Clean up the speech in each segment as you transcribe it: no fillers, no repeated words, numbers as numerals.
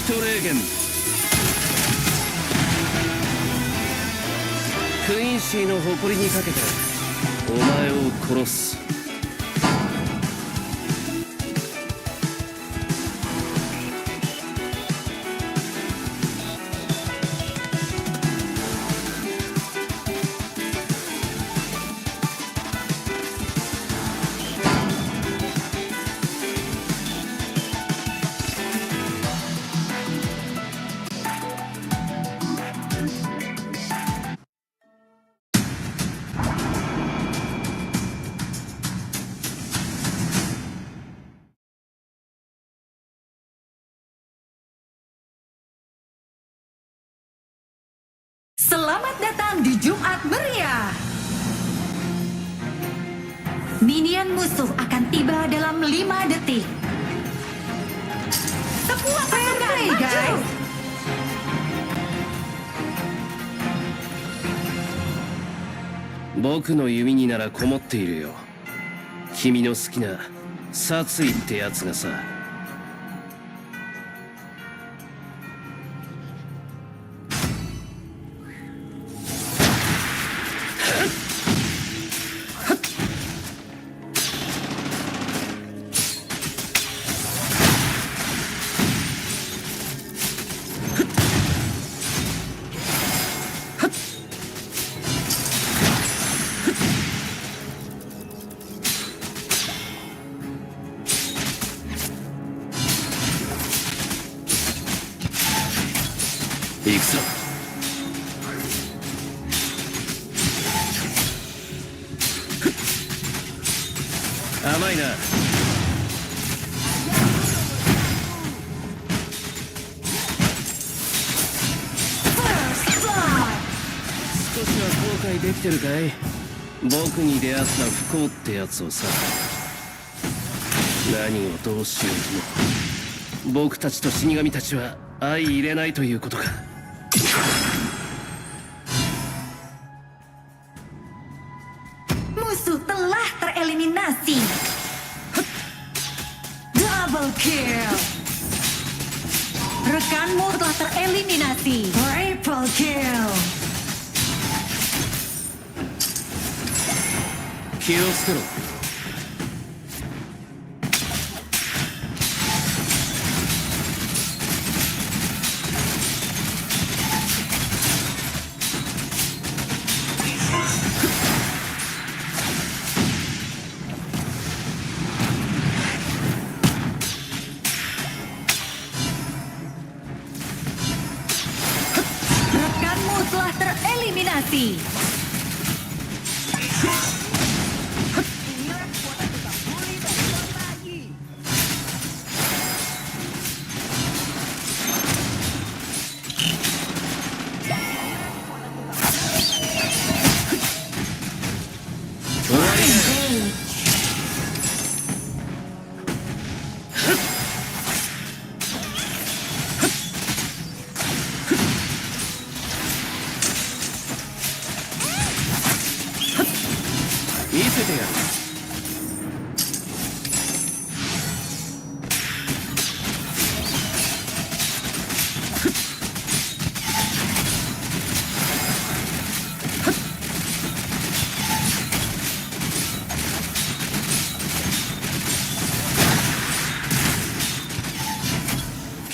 トレーゲン。クインシーの誇りにかけてお前を殺す。Selamat datang di Jumat Meriah. Minion musuh akan tiba dalam 5 detik. Semua pasukan maju. 僕の弓にならこもっているよ。君の好きな殺意ってやつがさ。行くぞ。甘いな。少しは後悔できてるかい？僕に出会った不幸ってやつをさ。何をどうしようとも僕たちと死神たちは相入れないということか。Musuh telah tereliminasi. Double kill. Rekanmu telah tereliminasi. Triple kill. 気をつけろ。Rekanmu telah tereliminasi.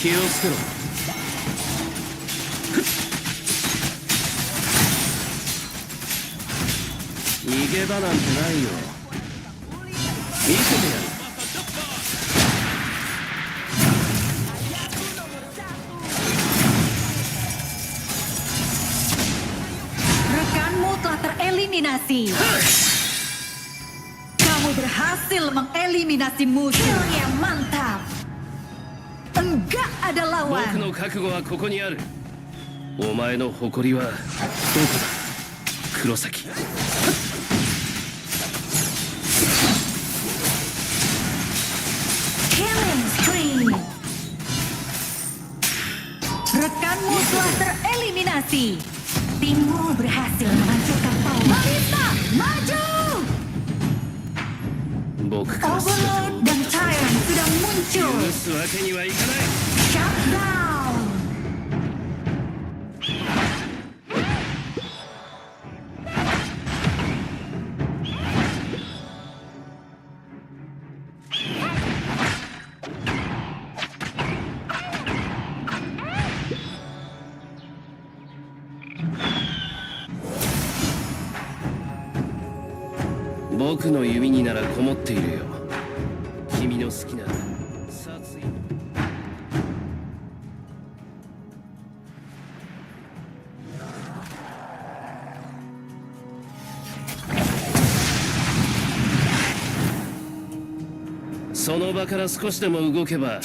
気をつけろ。逃げ場なんてないよ。見せてやる。Rekanmu telah tereliminasi. Kamu berhasil mengeliminasi musuh. Kill yang mantap. Enggak ada 僕 lawan. の覚悟はここにある。お前の誇りはどこだ、黒崎。 Killing spree. Rekanmu telah tereliminasi. Timmu berhasil menghancurkan Paul. Marisa, maju! 僕からする Overlord dan Tyrant sudah と muncul. 許すわけにはいかない。 Shut down. 僕の弓にならこもっているよ。君の好きな殺意。その場から少しでも動けば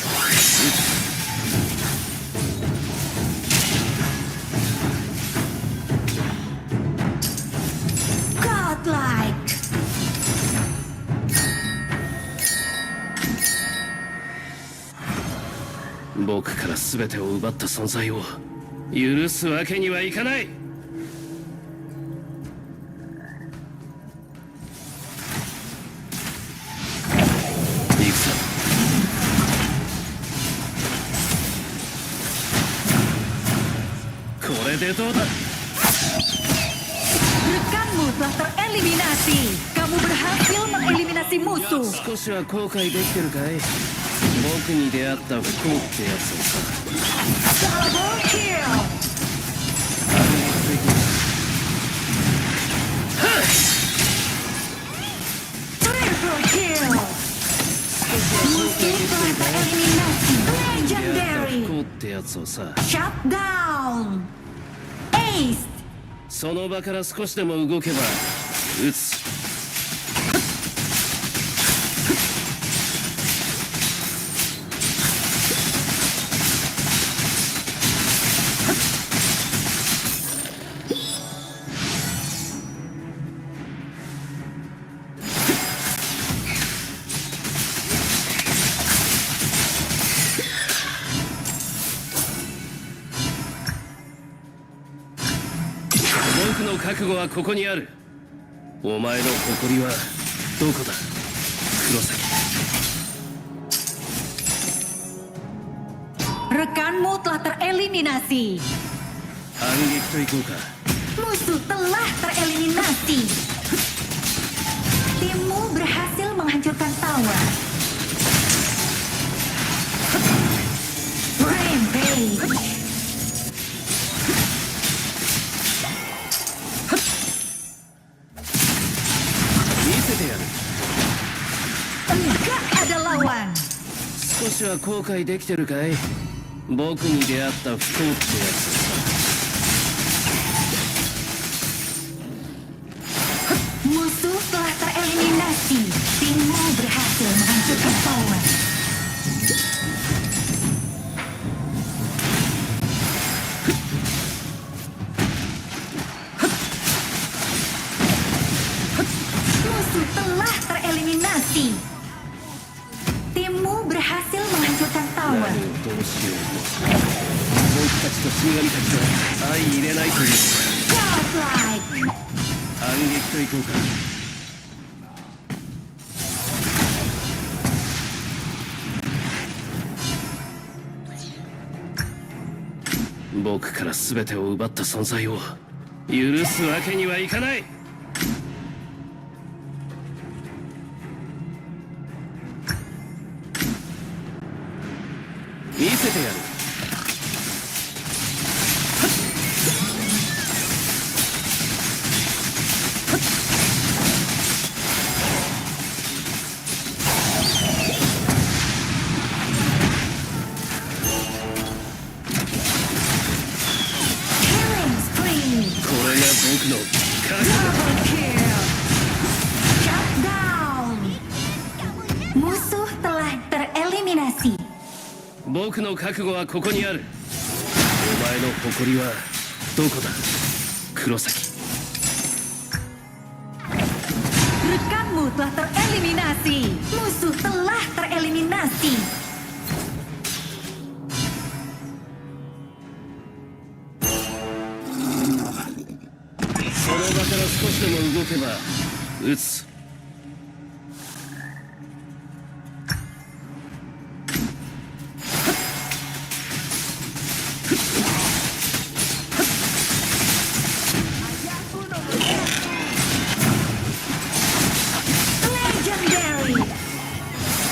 僕から全てを奪った存在を許すわけにはいかない。行くぞ。これでどうだ。 Rekanmu telah tereliminasi. Kamu berhasil mengeliminasi musuh. 少しは後悔できてるかい。僕に出会った不幸ってやつをさ。 Double kill. Triple kill. Musuh telah tereliminasi. 出会った不 Legendary. 幸ってやつをさ。 Shut down. Ace. その場から少しでも動けば撃つ。僕の覚悟はここにある。お前の誇りはどこだ、黒崎。 Rekanmu telah tereliminasi. 反撃といこうか。 Musuh telah tereliminasi. Timmu berhasil menghancurkan tower. Rampage. Enggak ada lawan. 少しは後悔できてるかい。僕に出会った不幸ってやつをさ。 Musuh telah tereliminasi. Timmu berhasil menghancurkan tower. Musuh telah tereliminasi. Timmu berhasil menghancurkan 何 tower. をどうしようと僕たちと死神たちは相入れないという。 Godlike. 反撃といこうか。 僕から全てを奪った存在を許すわけにはいかない。見せてやる。 Killing spree. これが僕の覚悟。 Double kill. Shut down. Musuh telah tereliminasi. 僕の覚悟はここにある。お前の誇りはどこだ、黒崎。 Rekanmu telah tereliminasi. Musuh telah tereliminasi. その場から少しでも動けば撃つ。 Legendary. 少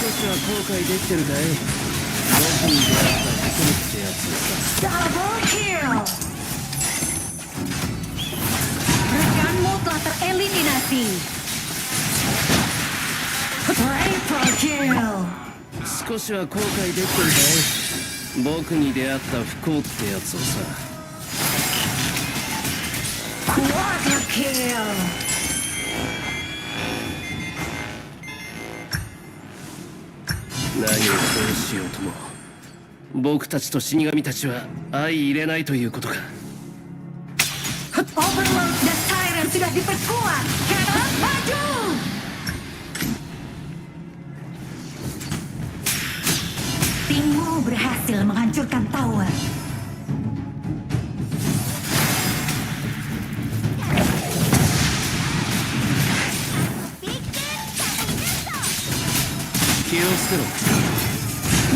しは後悔できてるかい。僕に出会った不幸ってやつをさ。 Double kill. Rekanmu telah tereliminasi. Triple kill. 少しは後悔できてるかい？僕に出会った不幸ってやつをさ。 Quadra kill. 何をどうしようとも僕たちと死神たちは相入れないということか。 Overload dan Siren sudah diperkuat. Kanan maju. Timmu berhasil menghancurkan tower.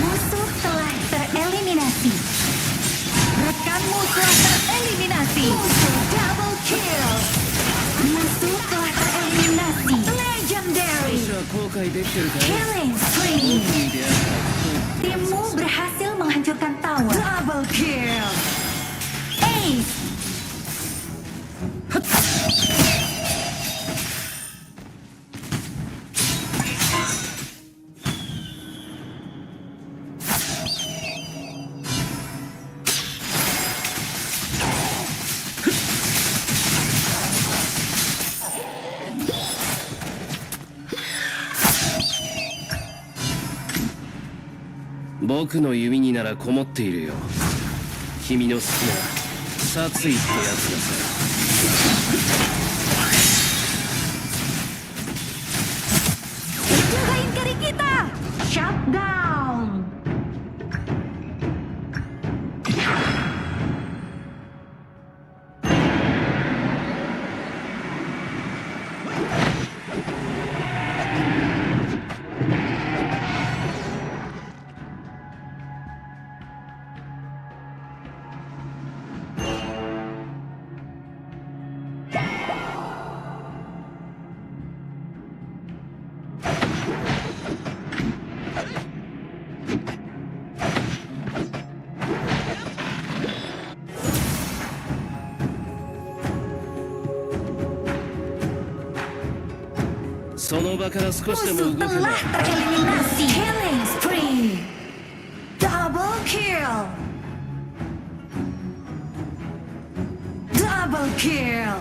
Musuh telah tereliminasi. Rekanmu telah tereliminasi. Musuh double kill. Musuh telah tereliminasi. Legendary. 少しは後悔できてるかい？ Killing 僕 spree. に出会った不幸。 Timmu berhasil menghancurkan tower. Double kill. Ace. 僕の弓にならこもっているよ。君の好きな殺意ってやつがさ。 Jagain kiri kita. Shutdown. So その場から少しでも Musuh 動けば telah tereliminasi. Killing spree. Double kill. Double kill.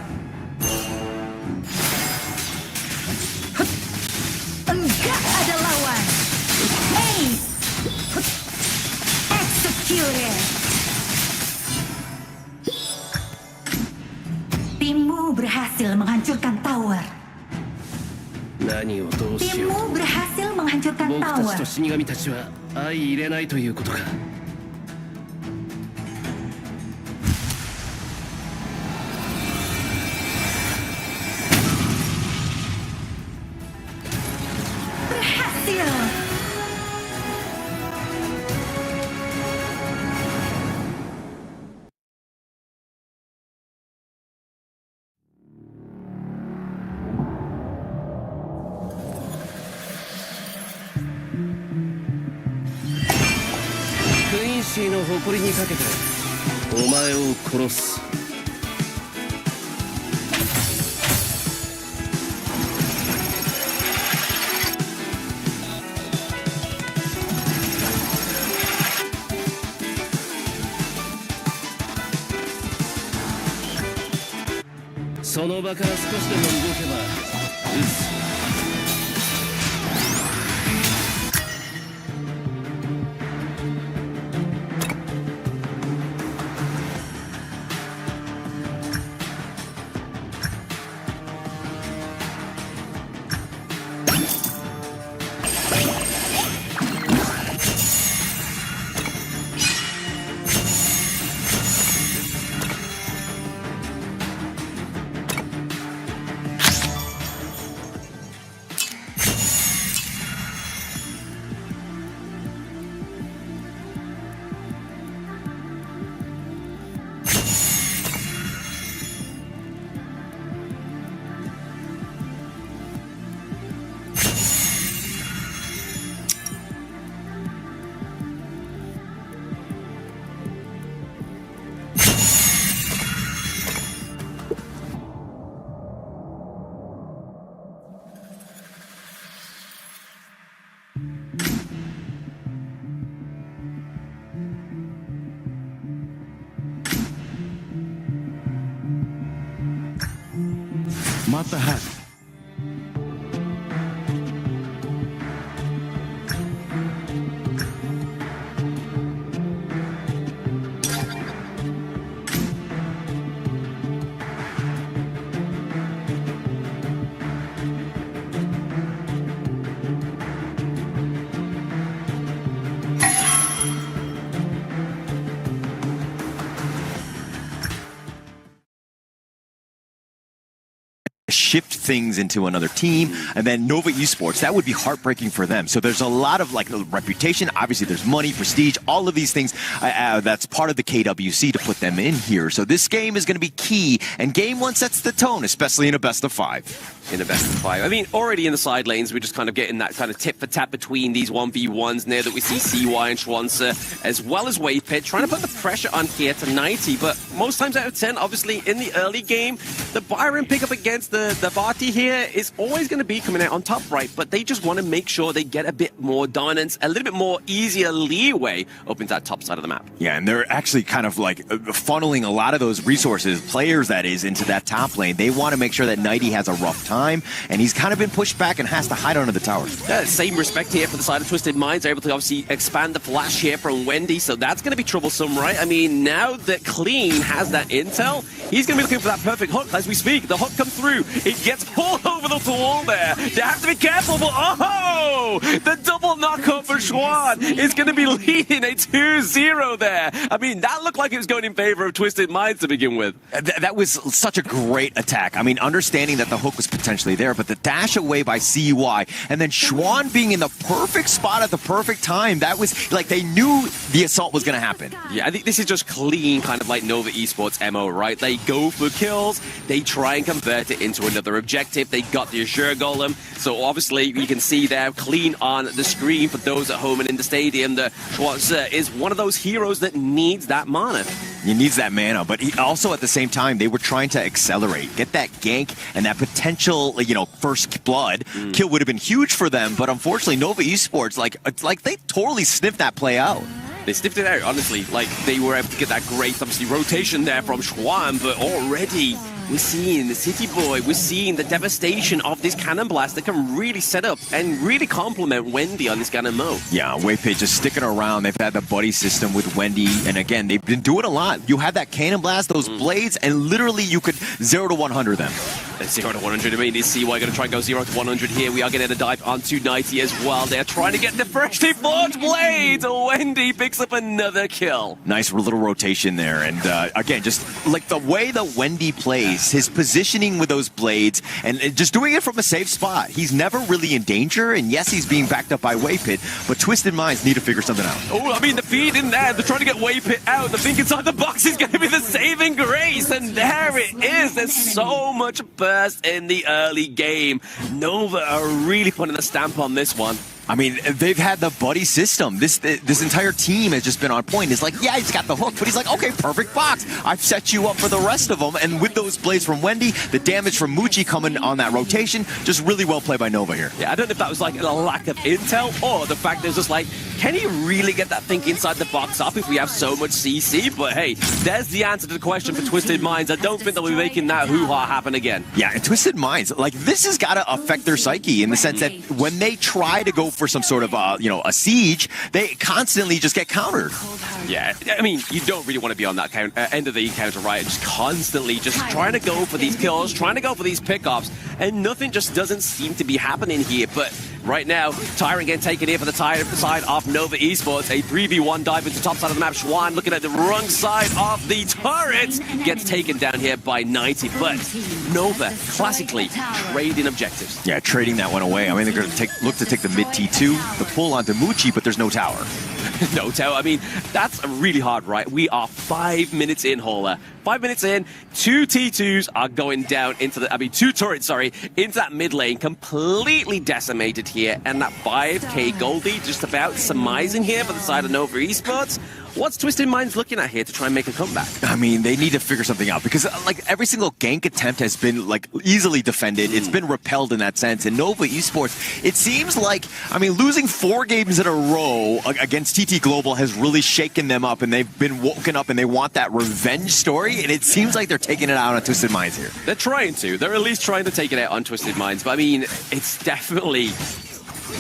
Enggak ada lawan. Ace. Executed. Timmu berhasil menghancurkan tower. 何をどうしよう Timmu berhasil menghancurkan 僕たち tower. と死神たちは相入れないということか。 Berhasil. Quincy の誇りにかけてお前を殺す。 その場から少しでも動けば撃つ。 Timmu Matahari. Shift things into another team, and then Nova Esports, that would be heartbreaking for them. So there's a lot of like reputation, obviously there's money, prestige, all of these things that's part of the KWC to put them in here. So this game is going to be key, and game one sets the tone, especially in a best of 5. In a best of 5. I mean, already in the side lanes, we're just kind of getting that kind of tit for tat between these 1v1s now that we see CY and Schwanzer, as well as Wavepit, trying to put the pressure on here to 90. But most times out of 10, obviously, in the early game, the Byron pickup against the Vati here is always going to be coming out on top right, but they just want to make sure they get a bit more dominance, a little bit more easier leeway up into that top side of the map. Yeah, and they're actually kind of like funneling a lot of those resources, players that is, into that top lane. They want to make sure that Nighty has a rough time, and he's kind of been pushed back and has to hide under the tower. Yeah, same respect here for the side of Twisted Minds. They're able to obviously expand the flash here from Wendy, so that's going to be troublesome, right? I mean, now that Clean has that intel, he's going to be looking for that perfect hook as we speak. The hook comes through. It gets all over the wall there. They have to be careful, but oh! The double knockup for Schwan is going to be leading a 2-0 there. I mean, that looked like it was going in favor of Twisted Minds to begin with. That was such a great attack. I mean, understanding that the hook was potentially there, but the dash away by CUI, and then Schwan being in the perfect spot at the perfect time, that was like they knew the assault was going to happen. Yeah, I think this is just clean, kind of like Nova Esports MO, right? They go for kills, they try and convert it into another objective. They got the Azure Golem, so obviously you can see there clean on the screen for those at home and in the stadium that Schwarzer is one of those heroes that needs that mana. He needs that mana, but he also at the same time, they were trying to accelerate, get that gank and that potential, you know, first blood kill would have been huge for them, but unfortunately Nova Esports, like they totally sniffed that play out. They sniffed it out, honestly. Like, they were able to get that great, obviously, rotation there from Schwan, but already we're seeing the City Boy, we're seeing the devastation of this Cannon Blast that can really set up and really complement Wendy on this kind of mode. Yeah, Wavepit just sticking around. They've had the buddy system with Wendy, and again, they've been doing a lot. You had that Cannon Blast, those blades, and literally you could 0 to 100 them. 0 to 100, I mean, is CY going to try and go 0 to 100 here? We are getting a dive onto 90 as well. They're trying to get the freshly forged blades. Wendy picks up another kill. Nice little rotation there, and again, just like the way that Wendy plays, his positioning with those blades, and just doing it from a safe spot. He's never really in danger, and yes, he's being backed up by Wavepit, but Twisted Minds need to figure something out. Oh, I mean, the feed in there, they're trying to get Wavepit out. The thing inside the box is going to be the saving grace, and there it is. There's so much burst in the early game. Nova are really putting a stamp on this one. I mean, they've had the buddy system. This entire team has just been on point. It's like, yeah, he's got the hook, but he's like, okay, perfect box. I've set you up for the rest of them. And with those blades from Wendy, the damage from Muchi coming on that rotation, just really well played by Nova here. Yeah, I don't know if that was like a lack of intel or the fact that it's just like, can he really get that thing inside the box up if we have so much CC? But hey, there's the answer to the question for Twisted Minds. I don't think they'll be making that hoo-ha happen again. Yeah, and Twisted Minds, like, this has got to affect their psyche in the sense that when they try to go for some sort of, a siege, they constantly just get countered. Yeah, I mean, you don't really want to be on that end of the encounter, right? Just constantly just trying to go for these kills, trying to go for these pickups, and nothing just doesn't seem to be happening here. But right now, Tyrant getting taken here for the side of Nova Esports. A 3v1 dive into top side of the map. Schwan looking at the wrong side of the turret. Gets taken down here by 90. But Nova, classically, trading objectives. Yeah, trading that one away. I mean, they're going to look to take the mid T2, the pull onto Muchi, but there's no tower. No tower. I mean, that's really hard, right? We are 5 minutes in, Hauler. 5 minutes in, 2 T2s are going down into the, 2 turrets, sorry, into that mid lane, completely decimated here, and that 5k Goldie just about surmising here for the side of Nova Esports. What's Twisted Minds looking at here to try and make a comeback? I mean, they need to figure something out because like every single gank attempt has been like easily defended. It's been repelled in that sense. And Nova Esports, it seems like, I mean, losing 4 games in a row against TT Global has really shaken them up, and they've been woken up and they want that revenge story. And it seems like they're taking it out on Twisted Minds here. They're trying to. They're at least trying to take it out on Twisted Minds. But I mean, it's definitely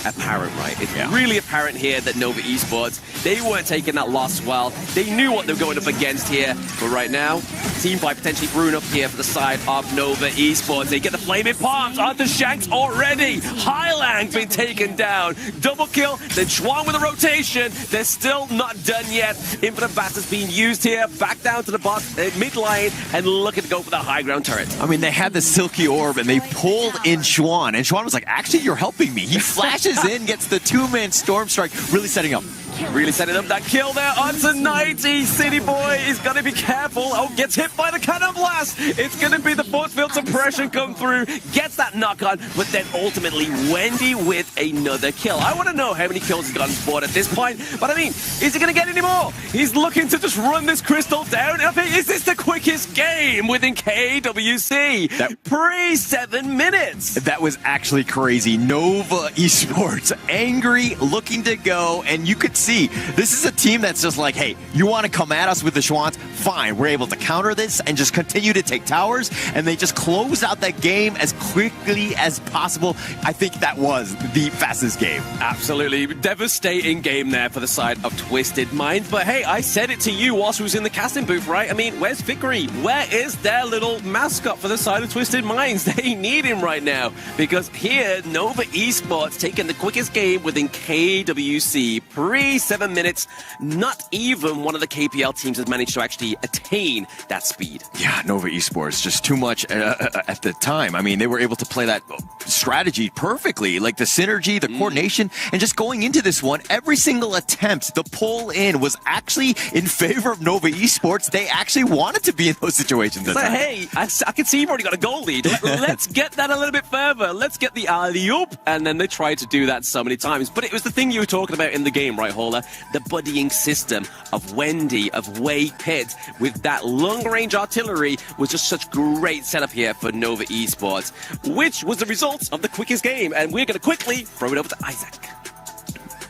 apparent, right? It's really apparent here that Nova Esports, they weren't taking that loss well. They knew what they were going up against here. But right now, Teamfight potentially brewing up here for the side of Nova Esports. They get the flaming palms onto Shanks already. Highlang been taken down. Double kill, then Chuan with a rotation. They're still not done yet. Infinite Bats is being used here. Back down to the bot, mid lane, and looking to go for the high ground turret. I mean, they had the Silky Orb and they pulled in Chuan. And Chuan was like, actually, you're helping me. He flashes in, gets the 2-man Storm Strike, really setting up. Really setting up that kill there onto 90. City Boy is going to be careful. Oh, gets hit by the cannon blast. It's going to be the force field suppression come through. Gets that knock on, but then ultimately Wendy with another kill. I want to know how many kills he's gotten board at this point. But I mean, is he going to get any more? He's looking to just run this crystal down. I mean, is this the quickest game within KWC? Pre-7 minutes. That was actually crazy. Nova Esports, angry, looking to go, and you could see this is a team that's just like, hey, you want to come at us with the Schwans? Fine, we're able to counter this and just continue to take towers, and they just closed out that game as quickly as possible. I think that was the fastest game. Absolutely devastating game there for the side of Twisted Minds. But hey, I said it to you whilst we was in the casting booth, right? I mean, where's Vickery? Where is their little mascot for the side of Twisted Minds? They need him right now, because here, Nova Esports taking the quickest game within KWC. Pre-7 minutes, not even one of the KPL teams has managed to actually attain that speed. Yeah, Nova Esports, just too much at the time. I mean, they were able to play that strategy perfectly, like the synergy, the coordination, and just going into this one, every single attempt, the pull in was actually in favor of Nova Esports. They actually wanted to be in those situations. It's like, hey, I can see you've already got a goal lead. Let's get that a little bit further. Let's get the alley-oop. And then they tried to do that so many times. But it was the thing you were talking about in the game, right, Hauler? The buddying system of Wendy, of Wei Pit, with that long-range artillery was just such great setup here for Nova Esports, which was the result of the quickest game. And we're going to quickly throw it over to Isaac.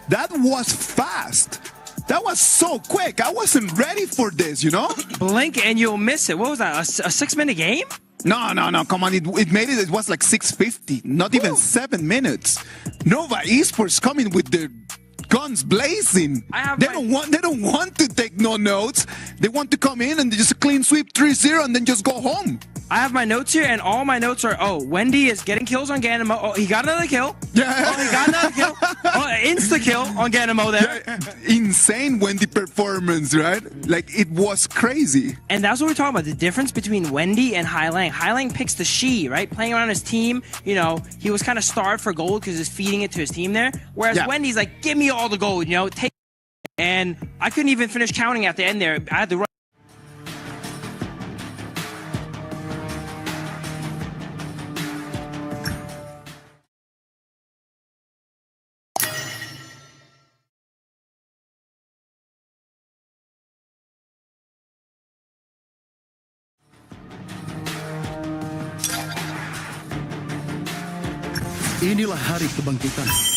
That was fast. That was so quick. I wasn't ready for this, you know? Blink and you'll miss it. What was that, a 6-minute game? No, come on. It made it was like 6:50, not even 7 minutes. Nova Esports coming with their guns blazing. They don't want to take no notes. They want to come in and just clean sweep 3-0 and then just go home. I have my notes here, and all my notes are, oh, Wendy is getting kills on Ganimo. Oh, he got another kill. Yeah. Oh, he got another kill. Oh, insta-kill on Ganimo there. Yeah. Insane Wendy performance, right? Like, it was crazy. And that's what we're talking about, the difference between Wendy and Highlang. Highlang picks the Shi, right? Playing around his team, you know, he was kind of starved for gold because he's feeding it to his team there. Whereas Wendy's like, give me all the gold, you know, take. And I couldn't even finish counting at the end there. I had to run. Inilah hari kebangkitan.